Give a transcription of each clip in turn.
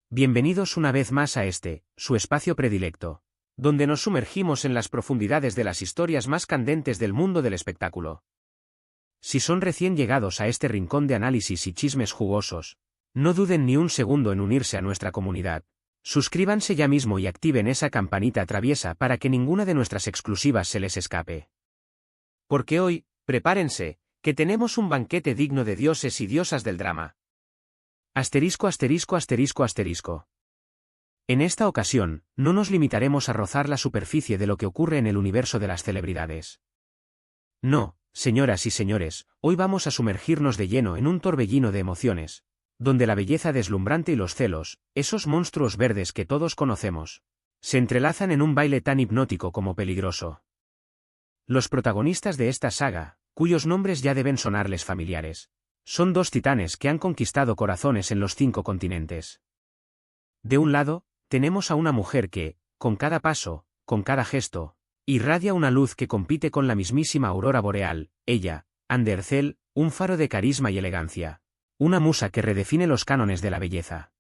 Bienvenidos una vez más a su espacio predilecto, donde nos sumergimos en las profundidades de las historias más candentes del mundo del espectáculo. Si son recién llegados a este rincón de análisis y chismes jugosos, no duden ni un segundo en unirse a nuestra comunidad. Suscríbanse ya mismo y activen esa campanita traviesa para que ninguna de nuestras exclusivas se les escape. Porque hoy, prepárense, que tenemos un banquete digno de dioses y diosas del drama. Asterisco, asterisco, asterisco, asterisco. En esta ocasión, no nos limitaremos a rozar la superficie de lo que ocurre en el universo de las celebridades. No, señoras y señores, hoy vamos a sumergirnos de lleno en un torbellino de emociones, donde la belleza deslumbrante y los celos, esos monstruos verdes que todos conocemos, se entrelazan en un baile tan hipnótico como peligroso. Los protagonistas de esta saga, cuyos nombres ya deben sonarles familiares, son dos titanes que han conquistado corazones en los 5 continentes. De un lado, tenemos a una mujer que, con cada paso, con cada gesto, irradia una luz que compite con la mismísima aurora boreal, ella, Anne Ercel, un faro de carisma y elegancia, una musa que redefine los cánones de la belleza.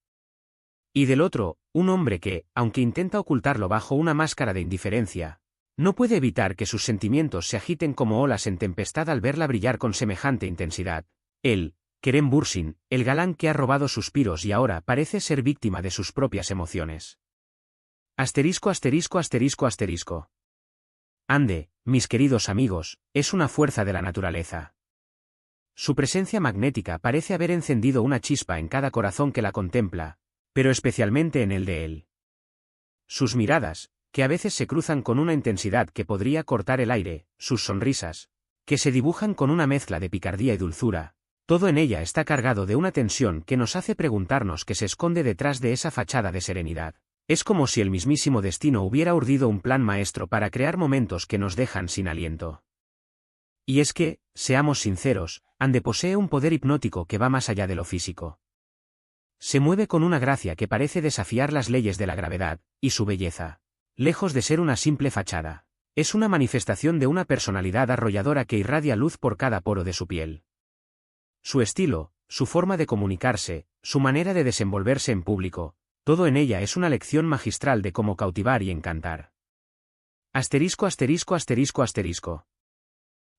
Y del otro, un hombre que, aunque intenta ocultarlo bajo una máscara de indiferencia, no puede evitar que sus sentimientos se agiten como olas en tempestad al verla brillar con semejante intensidad. Él, Kerem Bürsin, el galán que ha robado suspiros y ahora parece ser víctima de sus propias emociones. Asterisco, asterisco, asterisco, asterisco. Ande, mis queridos amigos, es una fuerza de la naturaleza. Su presencia magnética parece haber encendido una chispa en cada corazón que la contempla, pero especialmente en el de él. Sus miradas, que a veces se cruzan con una intensidad que podría cortar el aire, sus sonrisas, que se dibujan con una mezcla de picardía y dulzura, todo en ella está cargado de una tensión que nos hace preguntarnos qué se esconde detrás de esa fachada de serenidad. Es como si el mismísimo destino hubiera urdido un plan maestro para crear momentos que nos dejan sin aliento. Y es que, seamos sinceros, Ande posee un poder hipnótico que va más allá de lo físico. Se mueve con una gracia que parece desafiar las leyes de la gravedad, y su belleza, lejos de ser una simple fachada, es una manifestación de una personalidad arrolladora que irradia luz por cada poro de su piel. Su estilo, su forma de comunicarse, su manera de desenvolverse en público, todo en ella es una lección magistral de cómo cautivar y encantar. Asterisco, asterisco, asterisco, asterisco.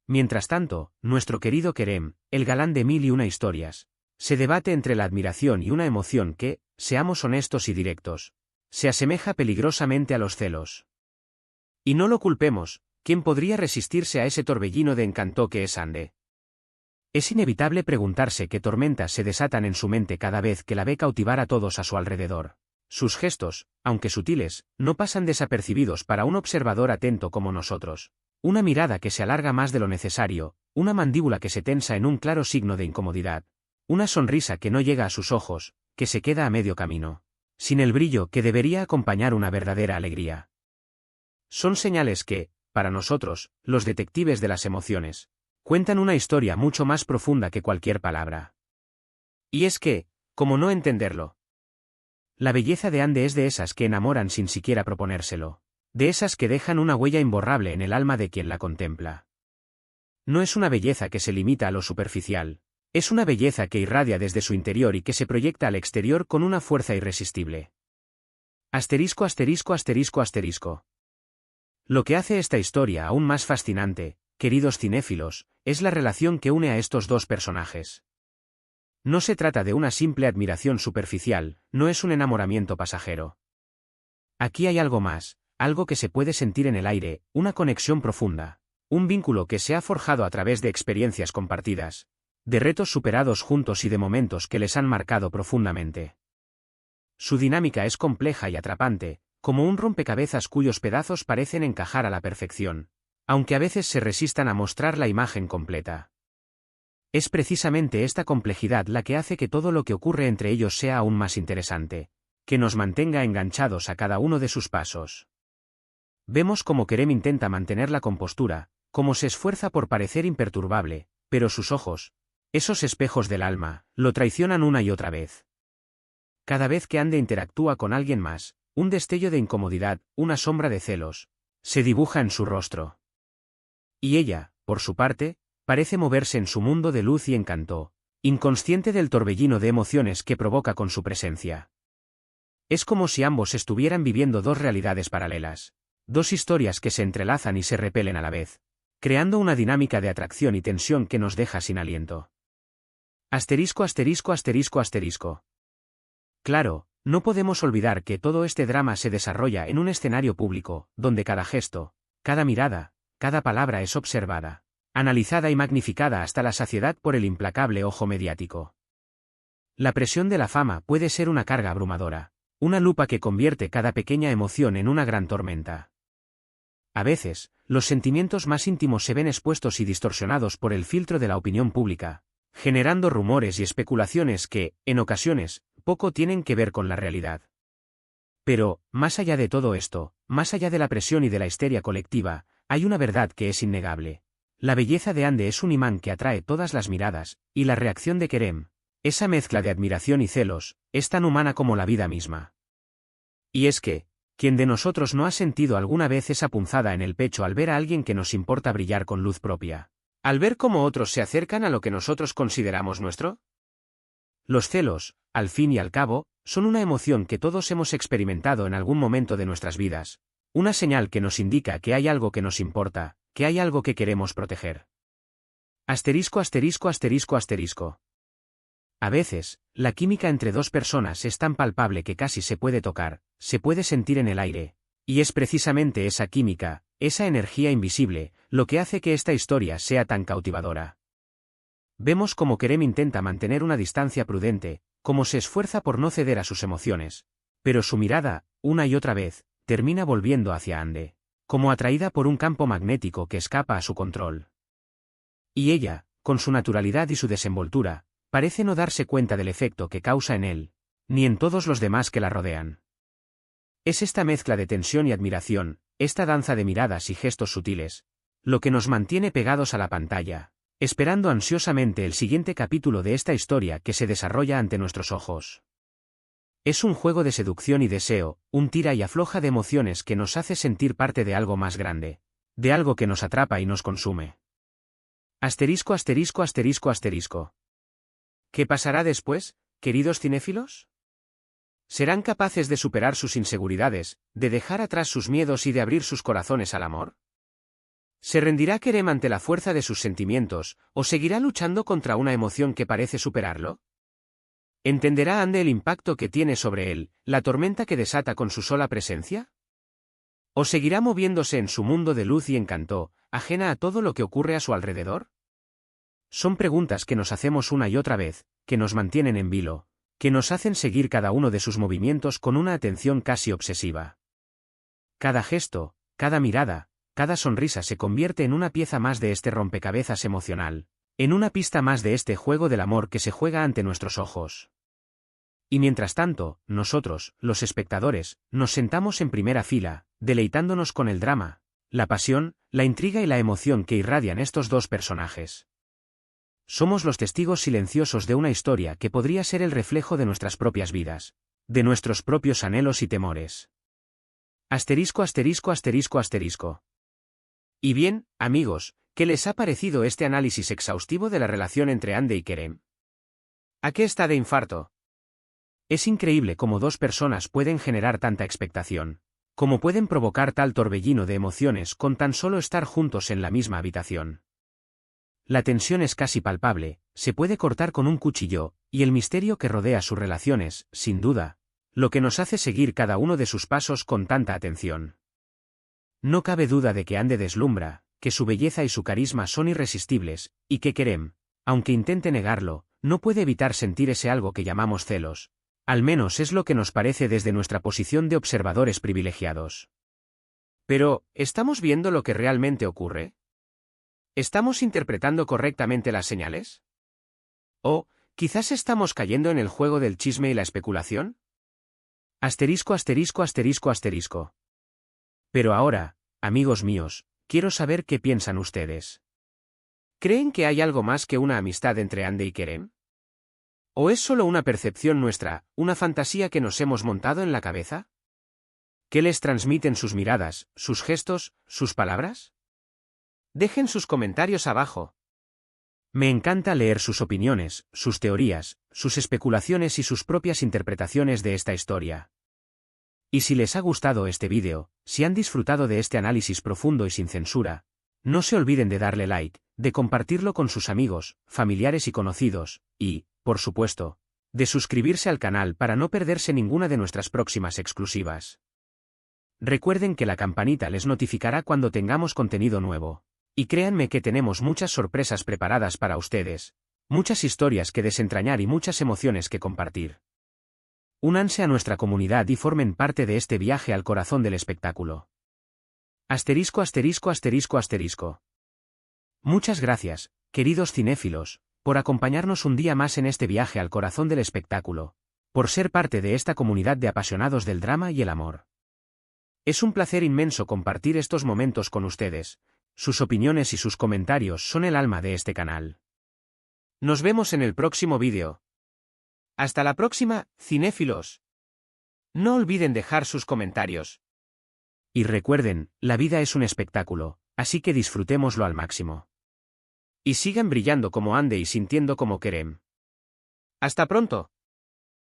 Mientras tanto, nuestro querido Kerem, el galán de 1001 historias, se debate entre la admiración y una emoción que, seamos honestos y directos, se asemeja peligrosamente a los celos. Y no lo culpemos, ¿quién podría resistirse a ese torbellino de encanto que es Ande? Es inevitable preguntarse qué tormentas se desatan en su mente cada vez que la ve cautivar a todos a su alrededor. Sus gestos, aunque sutiles, no pasan desapercibidos para un observador atento como nosotros. Una mirada que se alarga más de lo necesario, una mandíbula que se tensa en un claro signo de incomodidad, una sonrisa que no llega a sus ojos, que se queda a medio camino, sin el brillo que debería acompañar una verdadera alegría. Son señales que, para nosotros, los detectives de las emociones, cuentan una historia mucho más profunda que cualquier palabra. Y es que, ¿cómo no entenderlo? La belleza de Ande es de esas que enamoran sin siquiera proponérselo, de esas que dejan una huella imborrable en el alma de quien la contempla. No es una belleza que se limita a lo superficial, es una belleza que irradia desde su interior y que se proyecta al exterior con una fuerza irresistible. Asterisco, asterisco, asterisco, asterisco. Lo que hace esta historia aún más fascinante, queridos cinéfilos, es la relación que une a estos dos personajes. No se trata de una simple admiración superficial, no es un enamoramiento pasajero. Aquí hay algo más, algo que se puede sentir en el aire, una conexión profunda, un vínculo que se ha forjado a través de experiencias compartidas, de retos superados juntos y de momentos que les han marcado profundamente. Su dinámica es compleja y atrapante, como un rompecabezas cuyos pedazos parecen encajar a la perfección, aunque a veces se resistan a mostrar la imagen completa. Es precisamente esta complejidad la que hace que todo lo que ocurre entre ellos sea aún más interesante, que nos mantenga enganchados a cada uno de sus pasos. Vemos cómo Kerem intenta mantener la compostura, cómo se esfuerza por parecer imperturbable, pero sus ojos, esos espejos del alma, lo traicionan una y otra vez. Cada vez que Ande interactúa con alguien más, un destello de incomodidad, una sombra de celos, se dibuja en su rostro. Y ella, por su parte, parece moverse en su mundo de luz y encanto, inconsciente del torbellino de emociones que provoca con su presencia. Es como si ambos estuvieran viviendo dos realidades paralelas, dos historias que se entrelazan y se repelen a la vez, creando una dinámica de atracción y tensión que nos deja sin aliento. Asterisco, asterisco, asterisco, asterisco. Claro, no podemos olvidar que todo este drama se desarrolla en un escenario público, donde cada gesto, cada mirada, cada palabra es observada, analizada y magnificada hasta la saciedad por el implacable ojo mediático. La presión de la fama puede ser una carga abrumadora, una lupa que convierte cada pequeña emoción en una gran tormenta. A veces, los sentimientos más íntimos se ven expuestos y distorsionados por el filtro de la opinión pública, generando rumores y especulaciones que, en ocasiones, poco tienen que ver con la realidad. Pero, más allá de todo esto, más allá de la presión y de la histeria colectiva, hay una verdad que es innegable. La belleza de Ande es un imán que atrae todas las miradas, y la reacción de Kerem, esa mezcla de admiración y celos, es tan humana como la vida misma. Y es que, ¿quién de nosotros no ha sentido alguna vez esa punzada en el pecho al ver a alguien que nos importa brillar con luz propia? Al ver cómo otros se acercan a lo que nosotros consideramos nuestro? Los celos, al fin y al cabo, son una emoción que todos hemos experimentado en algún momento de nuestras vidas, una señal que nos indica que hay algo que nos importa, que hay algo que queremos proteger. Asterisco, asterisco, asterisco, asterisco. A veces, la química entre dos personas es tan palpable que casi se puede tocar, se puede sentir en el aire, y es precisamente esa química, esa energía invisible, lo que hace que esta historia sea tan cautivadora. Vemos cómo Kerem intenta mantener una distancia prudente, cómo se esfuerza por no ceder a sus emociones, pero su mirada, una y otra vez, termina volviendo hacia Ande, como atraída por un campo magnético que escapa a su control. Y ella, con su naturalidad y su desenvoltura, parece no darse cuenta del efecto que causa en él, ni en todos los demás que la rodean. Es esta mezcla de tensión y admiración, esta danza de miradas y gestos sutiles, lo que nos mantiene pegados a la pantalla, esperando ansiosamente el siguiente capítulo de esta historia que se desarrolla ante nuestros ojos. Es un juego de seducción y deseo, un tira y afloja de emociones que nos hace sentir parte de algo más grande, de algo que nos atrapa y nos consume. Asterisco, asterisco, asterisco, asterisco. ¿Qué pasará después, queridos cinéfilos? ¿Serán capaces de superar sus inseguridades, de dejar atrás sus miedos y de abrir sus corazones al amor? ¿Se rendirá Kerem ante la fuerza de sus sentimientos, o seguirá luchando contra una emoción que parece superarlo? ¿Entenderá Ande el impacto que tiene sobre él, la tormenta que desata con su sola presencia? ¿O seguirá moviéndose en su mundo de luz y encanto, ajena a todo lo que ocurre a su alrededor? Son preguntas que nos hacemos una y otra vez, que nos mantienen en vilo, que nos hacen seguir cada uno de sus movimientos con una atención casi obsesiva. Cada gesto, cada mirada, cada sonrisa se convierte en una pieza más de este rompecabezas emocional, en una pista más de este juego del amor que se juega ante nuestros ojos. Y mientras tanto, nosotros, los espectadores, nos sentamos en primera fila, deleitándonos con el drama, la pasión, la intriga y la emoción que irradian estos dos personajes. Somos los testigos silenciosos de una historia que podría ser el reflejo de nuestras propias vidas, de nuestros propios anhelos y temores. Asterisco, asterisco, asterisco, asterisco. Y bien, amigos, ¿qué les ha parecido este análisis exhaustivo de la relación entre Ande y Kerem? ¿A qué está de infarto? Es increíble cómo dos personas pueden generar tanta expectación, cómo pueden provocar tal torbellino de emociones con tan solo estar juntos en la misma habitación. La tensión es casi palpable, se puede cortar con un cuchillo, y el misterio que rodea sus relaciones, sin duda, lo que nos hace seguir cada uno de sus pasos con tanta atención. No cabe duda de que Ande deslumbra, que su belleza y su carisma son irresistibles, y que Kerem, aunque intente negarlo, no puede evitar sentir ese algo que llamamos celos. Al menos es lo que nos parece desde nuestra posición de observadores privilegiados. Pero, ¿estamos viendo lo que realmente ocurre? ¿Estamos interpretando correctamente las señales? ¿O, quizás estamos cayendo en el juego del chisme y la especulación? Asterisco, asterisco, asterisco, asterisco. Pero ahora, amigos míos, quiero saber qué piensan ustedes. ¿Creen que hay algo más que una amistad entre Ande y Kerem? ¿O es solo una percepción nuestra, una fantasía que nos hemos montado en la cabeza? ¿Qué les transmiten sus miradas, sus gestos, sus palabras? Dejen sus comentarios abajo. Me encanta leer sus opiniones, sus teorías, sus especulaciones y sus propias interpretaciones de esta historia. Y si les ha gustado este vídeo, si han disfrutado de este análisis profundo y sin censura, no se olviden de darle like, de compartirlo con sus amigos, familiares y conocidos, y, por supuesto, de suscribirse al canal para no perderse ninguna de nuestras próximas exclusivas. Recuerden que la campanita les notificará cuando tengamos contenido nuevo. Y créanme que tenemos muchas sorpresas preparadas para ustedes, muchas historias que desentrañar y muchas emociones que compartir. Únanse a nuestra comunidad y formen parte de este viaje al corazón del espectáculo. Asterisco asterisco asterisco asterisco. Muchas gracias, queridos cinéfilos, por acompañarnos un día más en este viaje al corazón del espectáculo, por ser parte de esta comunidad de apasionados del drama y el amor. Es un placer inmenso compartir estos momentos con ustedes. Sus opiniones y sus comentarios son el alma de este canal. Nos vemos en el próximo vídeo. Hasta la próxima, cinéfilos. No olviden dejar sus comentarios. Y recuerden, la vida es un espectáculo, así que disfrutémoslo al máximo. Y sigan brillando como ande y sintiendo como querem. Hasta pronto.